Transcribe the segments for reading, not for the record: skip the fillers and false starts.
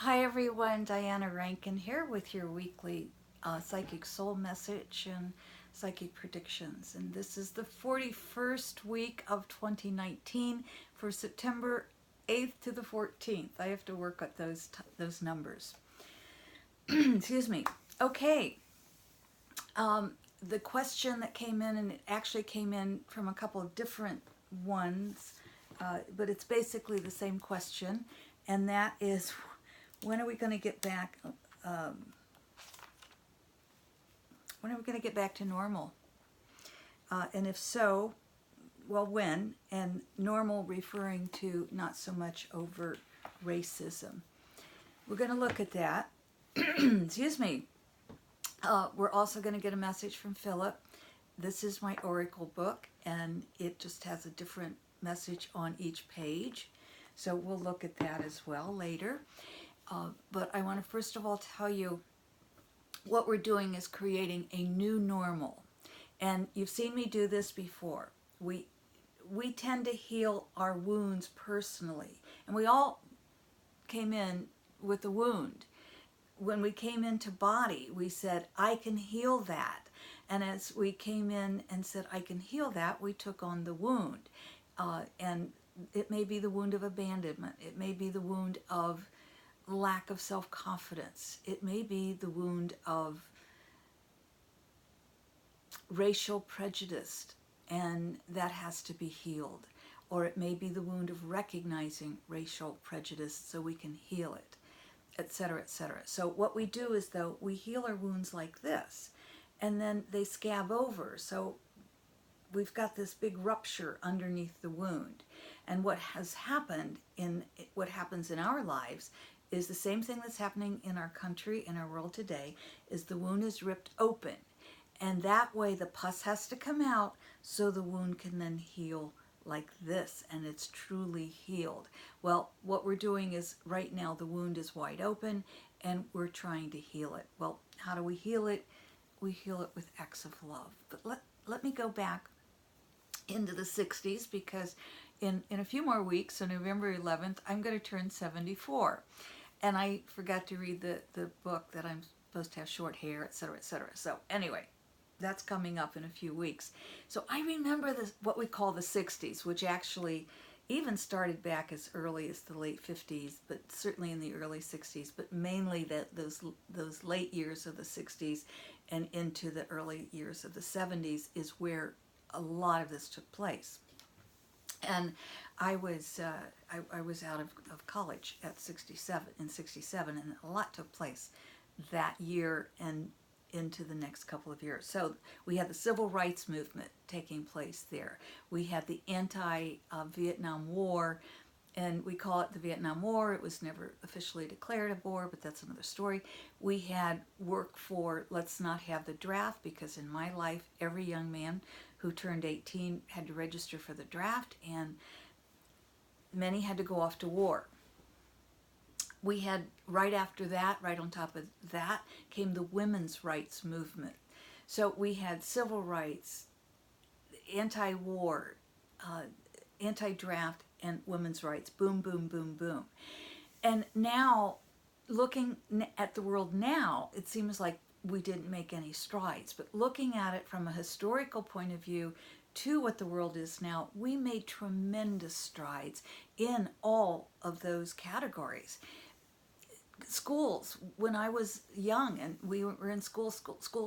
Hi everyone, Diana Rankin here with your weekly Psychic Soul Message and Psychic Predictions. And this is the 41st week of 2019 for September 8th to the 14th. I have to work at those numbers. Excuse me. Okay. The question that came in, and it actually came in from a couple of different ones, but it's basically the same question, and that is, when are we going to get back? When are we going to get back to normal? And if so, well, when? And normal referring to not so much overt racism. We're going to look at that. Excuse me. We're also going to get a message from Phillip. This is my oracle book, and it just has a different message on each page. So we'll look at that as well later. But I want to first of all tell you what we're doing is creating a new normal. And you've seen me do this before. We tend to heal our wounds personally. And we all came in with a wound. When we came into body, we said, I can heal that. And as we came in and said, I can heal that, we took on the wound. And it may be the wound of abandonment. It may be the wound of lack of self-confidence. It may be the wound of racial prejudice, and that has to be healed. Or it may be the wound of recognizing racial prejudice so we can heal it, etc., etc. So what we do is, though, we heal our wounds like this, and then they scab over. So we've got this big rupture underneath the wound. And what has happened what happens in our lives is the same thing that's happening in our country, in our world today, is the wound is ripped open. And that way the pus has to come out so the wound can then heal like this, and it's truly healed. Well, what we're doing is right now the wound is wide open and we're trying to heal it. Well, how do we heal it? We heal it with acts of love. But let me go back into the 60s, because in a few more weeks, so November 11th, I'm going to turn 74. And I forgot to read the book that I'm supposed to have short hair, etc., etc. So anyway, that's coming up in a few weeks. So I remember this, what we call the 60s, which actually even started back as early as the late 50s, but certainly in the early 60s, but mainly those late years of the 60s and into the early years of the 70s is where a lot of this took place. And I was out of college at 67, and a lot took place that year and into the next couple of years. So we had the civil rights movement taking place there. We had the anti-Vietnam War, and we call it the Vietnam War. It was never officially declared a war, but that's another story. We had work for let's not have the draft, because in my life, every young man who turned 18 had to register for the draft, and many had to go off to war. We had, right after that, right on top of that, came the women's rights movement. So we had civil rights, anti-war, anti-draft, and women's rights. Boom, boom, boom, boom. And now, looking at the world now, it seems like we didn't make any strides. But looking at it from a historical point of view to what the world is now, we made tremendous strides in all of those categories. Schools, when I was young and we were in schools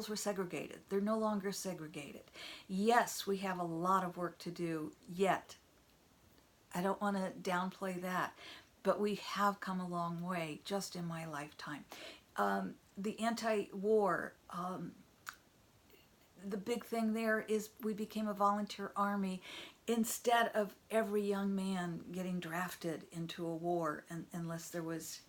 were segregated. They're no longer segregated. Yes, we have a lot of work to do yet. I don't want to downplay that, but we have come a long way just in my lifetime. The anti-war, the big thing there is we became a volunteer army instead of every young man getting drafted into a war, unless there was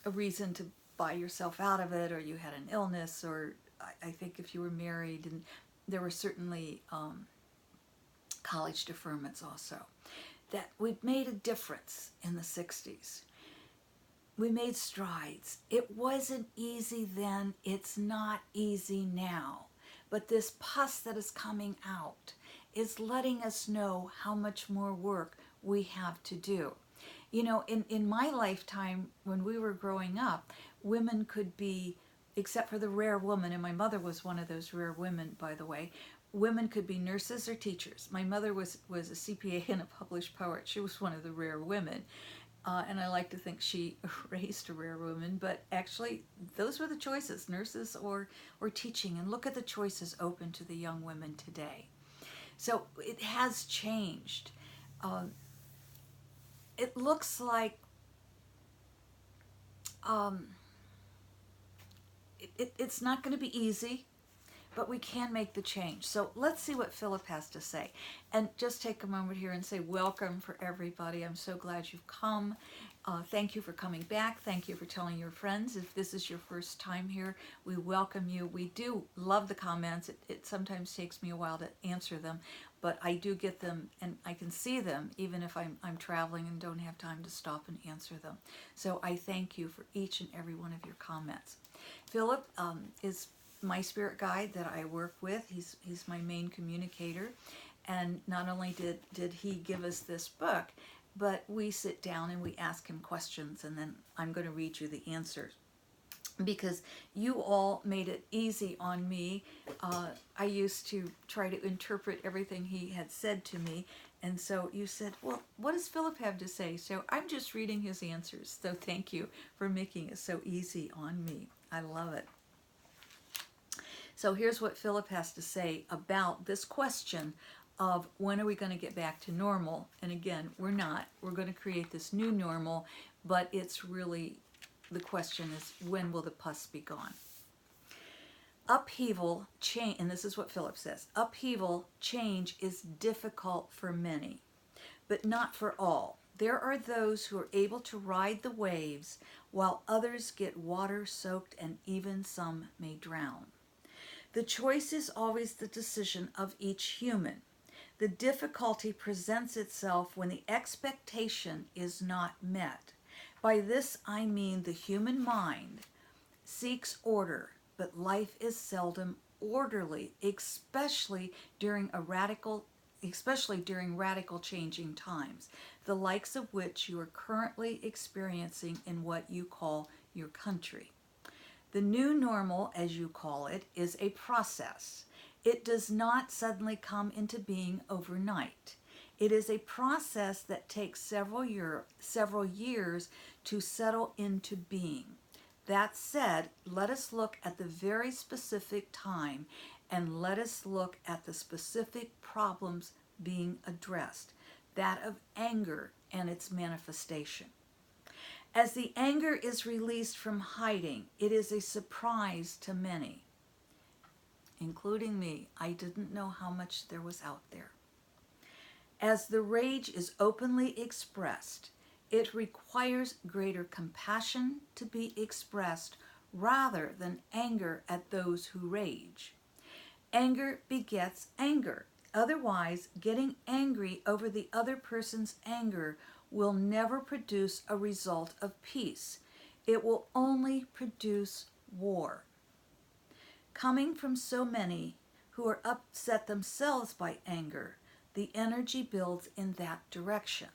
a reason to buy yourself out of it, or you had an illness, or I think if you were married, and there were certainly college deferments also. That we made a difference in the 60s. We made strides. It wasn't easy then, it's not easy now. But this pus that is coming out is letting us know how much more work we have to do. You know, in my lifetime, when we were growing up, women could be, except for the rare woman, and my mother was one of those rare women, by the way, women could be nurses or teachers. My mother was a CPA and a published poet. She was one of the rare women. And I like to think she raised a rare woman, but actually those were the choices, nurses or teaching. And look at the choices open to the young women today. So it has changed. Um, it looks like um, it's not going to be easy, but we can make the change. So let's see what Phillip has to say. And just take a moment here and say welcome for everybody. I'm so glad you've come. Thank you for coming back. Thank you for telling your friends. If this is your first time here, we welcome you. We do love the comments. It sometimes takes me a while to answer them, but I do get them and I can see them even if I'm traveling and don't have time to stop and answer them. So I thank you for each and every one of your comments. Phillip is my spirit guide that I work with. He's my main communicator. And not only did he give us this book, but we sit down and we ask him questions, and then I'm going to read you the answers. Because you all made it easy on me. I used to try to interpret everything he had said to me, and so you said, well, what does Phillip have to say? So I'm just reading his answers. So thank you for making it so easy on me. I love it. So here's what Phillip has to say about this question of when are we going to get back to normal? And again, we're not. We're going to create this new normal, but it's really, the question is, when will the pus be gone? Upheaval, change, and this is what Phillip says, upheaval, change is difficult for many, but not for all. There are those who are able to ride the waves, while others get water soaked and even some may drown. The choice is always the decision of each human. The difficulty presents itself when the expectation is not met. By this I mean the human mind seeks order, but life is seldom orderly, especially during radical changing times, the likes of which you are currently experiencing in what you call your country. The new normal, as you call it, is a process. It does not suddenly come into being overnight. It is a process that takes several years to settle into being. That said, let us look at the very specific time and let us look at the specific problems being addressed, that of anger and its manifestation. As the anger is released from hiding, it is a surprise to many, including me. I didn't know how much there was out there. As the rage is openly expressed, it requires greater compassion to be expressed rather than anger at those who rage. Anger begets anger. Otherwise, getting angry over the other person's anger will never produce a result of peace. It will only produce war. Coming from so many who are upset themselves by anger, the energy builds in that direction.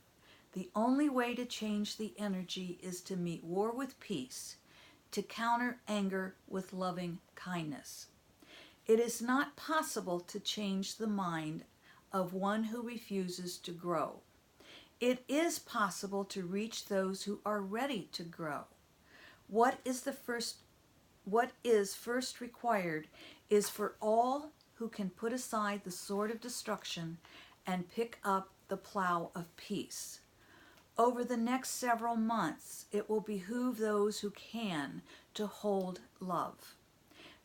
The only way to change the energy is to meet war with peace, to counter anger with loving kindness. It is not possible to change the mind of one who refuses to grow. It is possible to reach those who are ready to grow. What is first required is for all who can put aside the sword of destruction and pick up the plow of peace. Over the next several months, it will behoove those who can to hold love.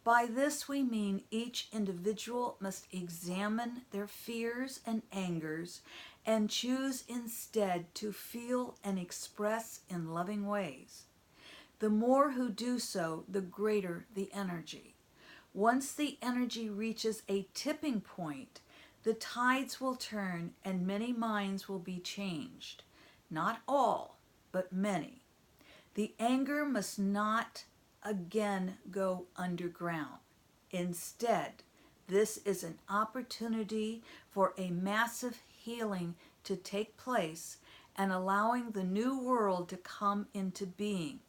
By this we mean each individual must examine their fears and angers and choose instead to feel and express in loving ways. The more who do so, the greater the energy. Once the energy reaches a tipping point, the tides will turn and many minds will be changed. Not all, but many. The anger must not again go underground. Instead, this is an opportunity for a massive healing to take place and allowing the new world to come into being.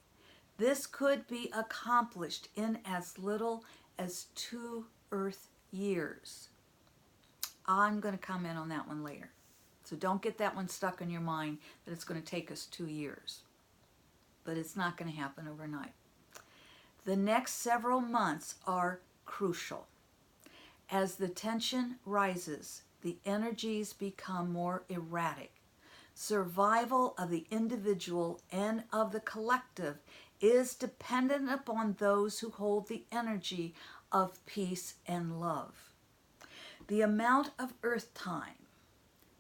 This could be accomplished in as little as 2 Earth years. I'm going to comment on that one later. So don't get that one stuck in your mind that it's going to take us 2 years. But it's not going to happen overnight. The next several months are crucial. As the tension rises, the energies become more erratic. Survival of the individual and of the collective is dependent upon those who hold the energy of peace and love. The amount of earth time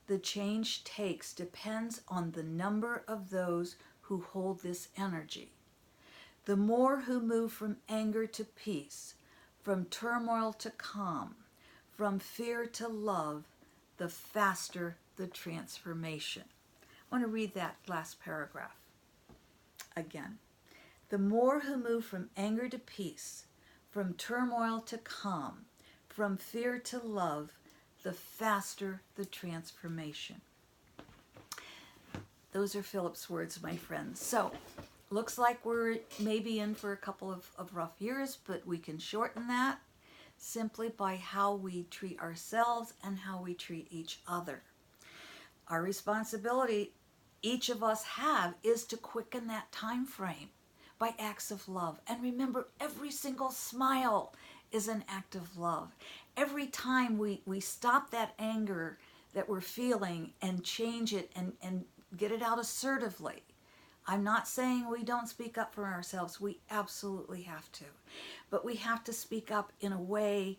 the change takes depends on the number of those who hold this energy. The more who move from anger to peace, from turmoil to calm, from fear to love, the faster the transformation. I want to read that last paragraph again. The more who move from anger to peace, from turmoil to calm, from fear to love, the faster the transformation. Those are Philip's words, my friends. So, looks like we're maybe in for a couple of rough years, but we can shorten that simply by how we treat ourselves and how we treat each other. Our responsibility, each of us have, is to quicken that time frame by acts of love. And remember, every single smile is an act of love. Every time we stop that anger that we're feeling and change it and get it out assertively. I'm not saying we don't speak up for ourselves. We absolutely have to. But we have to speak up in a way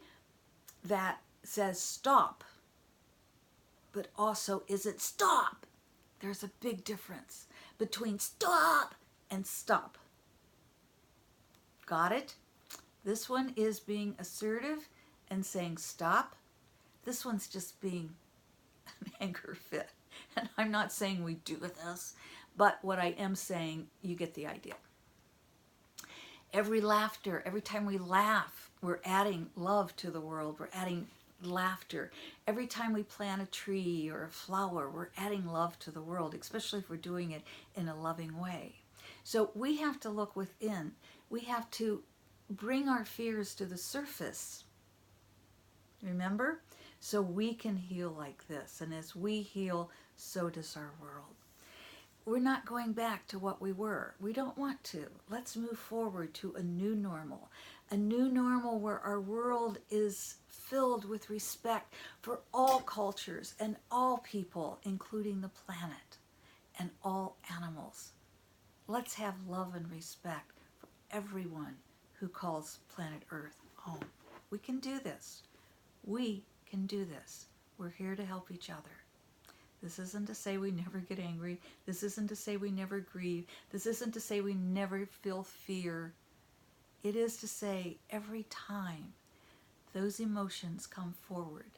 that says stop, but also isn't stop. There's a big difference between stop and stop. Got it? This one is being assertive and saying stop. This one's just being an anger fit. And I'm not saying we do this, but what I am saying, you get the idea. Every laughter, every time we laugh, we're adding love to the world. We're adding laughter. Every time we plant a tree or a flower, we're adding love to the world, especially if we're doing it in a loving way. So we have to look within. We have to bring our fears to the surface. Remember? So we can heal like this. And as we heal, so does our world. We're not going back to what we were. We don't want to. Let's move forward to a new normal where our world is filled with respect for all cultures and all people, including the planet and all animals. Let's have love and respect for everyone who calls planet Earth home. We can do this. We can do this. We're here to help each other. This isn't to say we never get angry. This isn't to say we never grieve. This isn't to say we never feel fear. It is to say every time those emotions come forward,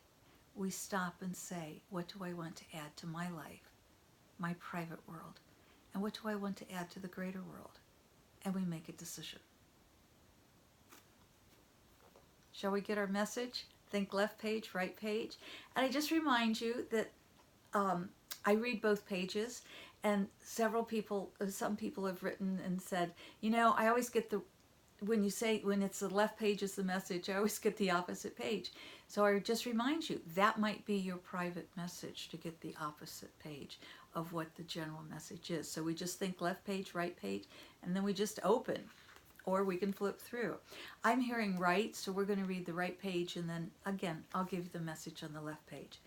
we stop and say, what do I want to add to my life, my private world? And what do I want to add to the greater world? And we make a decision. Shall we get our message? Think left page, right page. And I just remind you that I read both pages, and some people have written and said, I always get when it's the left page is the message, I always get the opposite page. So I just remind you, that might be your private message, to get the opposite page of what the general message is. So we just think left page, right page, and then we just open, or we can flip through. I'm hearing right, so we're going to read the right page, and then again, I'll give you the message on the left page.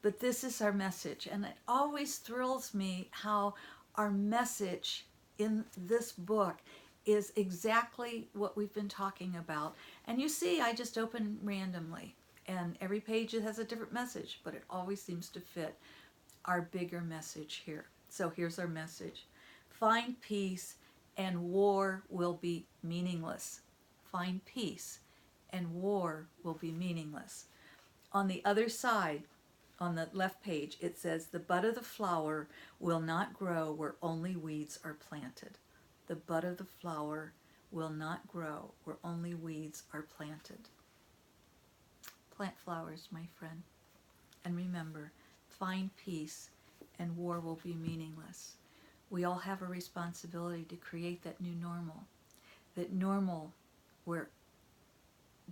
But this is our message, and it always thrills me how our message in this book is exactly what we've been talking about. And you see, I just open randomly, and every page has a different message, but it always seems to fit our bigger message here. So here's our message. Find peace, and war will be meaningless. Find peace, and war will be meaningless. On the other side, on the left page, it says, the bud of the flower will not grow where only weeds are planted. The bud of the flower will not grow where only weeds are planted. Plant flowers, my friend. And remember, find peace, and war will be meaningless. We all have a responsibility to create that new normal. That normal where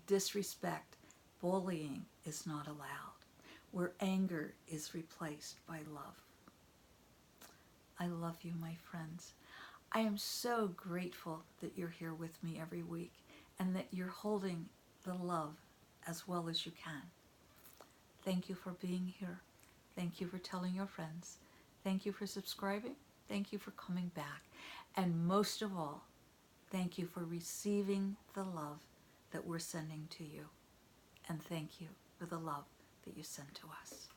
disrespect, bullying is not allowed. Where anger is replaced by love. I love you, my friends. I am so grateful that you're here with me every week and that you're holding the love as well as you can. Thank you for being here. Thank you for telling your friends. Thank you for subscribing. Thank you for coming back. And most of all, thank you for receiving the love that we're sending to you. And thank you for the love that you send to us.